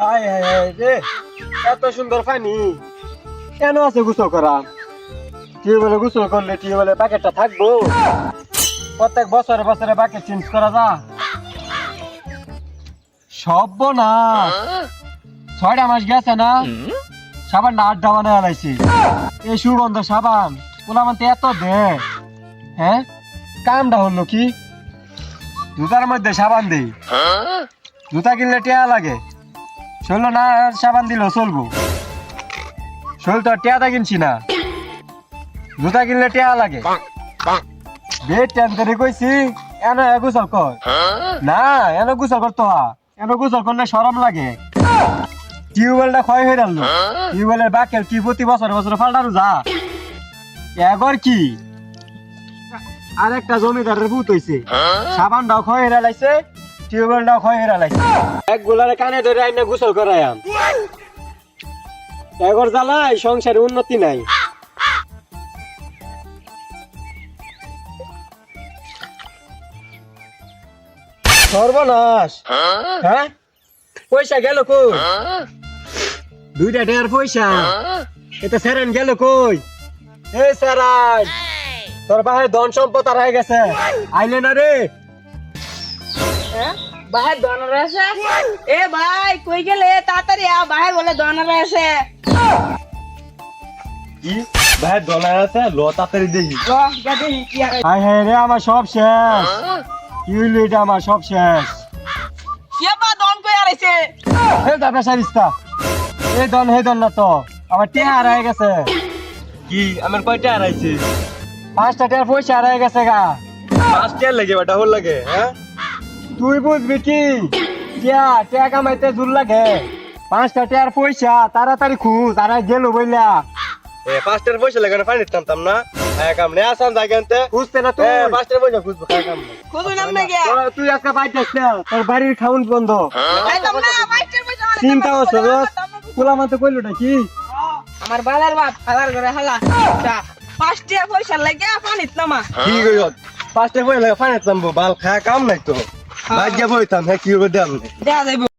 আয় হায় হায় রে, এত সুন্দর পানি কেন আছে গোসল করা? টিউবওয়েলে গোসল করলে টিউবওয়েলের প্যাকেটটা থাকবো? প্রত্যেক বছরে বছরে প্যাকেট চেঞ্জ করা যা। সর্বনাশ, 6টা মাস গেছে না, সাবানটা আড্ডা বানায় লাইছি। এই সুগন্ধ সাবান পোলামানতে এত দে, হ্যাঁ কামটা হলো কি? জুতার মধ্যে সাবান দেই, জুতা কিনলে টেয়া লাগে, শরীর না সাবান দিলেও চলবো। শরীর তো টেয়াটা কিনছি না, জুতা কিনলে টেয়া লাগে। বেড টেনশনে কইছি এনে গোসল কর না, এনে গোসল করতো এনে গোসল করলে শরম লাগে। টিউবওয়েলটা ক্ষয় হয়ে গেল, টিউবওয়েলের বাকেল কি প্রতি বছর বছর পাল্টানো যা। এগর কি আরেকটা জমিদারের ভূত হইছে, সাবানটাও ক্ষয় হয়ে লাইছে, টিউবওয়েলটাও ক্ষয় হয়ে লাইছে। এক গোলারে কানে ধরে আইনা গোসল করায়াম। এগর জ্বালাই সংসারে উন্নতি নাই। সর্বনাশ, হ্যাঁ পয়সা গেল কই? 2টা ঢের পয়সা এটা সেরেন গেল কই? এই সেরান, তোর বাহের ধন সম্পদ আর হয়ে গেছে, আইলে না রে? বাহের দনার আছে? এ ভাই কই গেলে? তাড়াতাড়ি আ, বাহের বলে দনার আছে। কি বাহের ডলার আছে? লো তাড়াতাড়ি দেখি। ল, গা দেখি কি আর। আয় হ্যাঁ রে, আমার সব শেষ। কি হইলো এটা? আমার সব শেষ। কে বা দন কই আইছে? এই দাদা সারিস্তা, এই দন হে দন না তো, আমার টিয়া হারাই গেছে। কি আমার কয়টা হারাইছে? 5টা টিয়ার পয়সা হারাই গেছে গা। 5টা লাগে বেটা হল লাগে, হ্যাঁ তুই বুঝবি কি? টিয়া টিয়া কামাইতে জোর লাগে। 5টা টিয়ার পয়সা তাড়াতাড়ি খুঁজ, আর গেল বইলা। 5টার পয়সা লাগে না, পানি টানতাম না। কাম নেই আসান জায়গাতে। খুঁজতে না তুই? 5টার পয়সা খুঁজবো, কাম নেই। খুদু নাম না গে। তুই আজকে বাইতে তোর বাড়ির খাউন বন্ধ। আইতাম না, বাইটের পয়সা আমার চিন্তা কাছে করছো আছে। পোলা মাতে কইলোটা কি? আমার বালার বাপ হালার করে হালা। আচ্ছা, 5টা পয়সা লাগে পানিত নামা। কি কইল? 5টার পয়সা লাগে পানি টানবো, বাল খা কাম নাই তো। ভাগ্য বইতাম, হ্যাঁ কি হবে দাম নেই। দেয়া যাইব।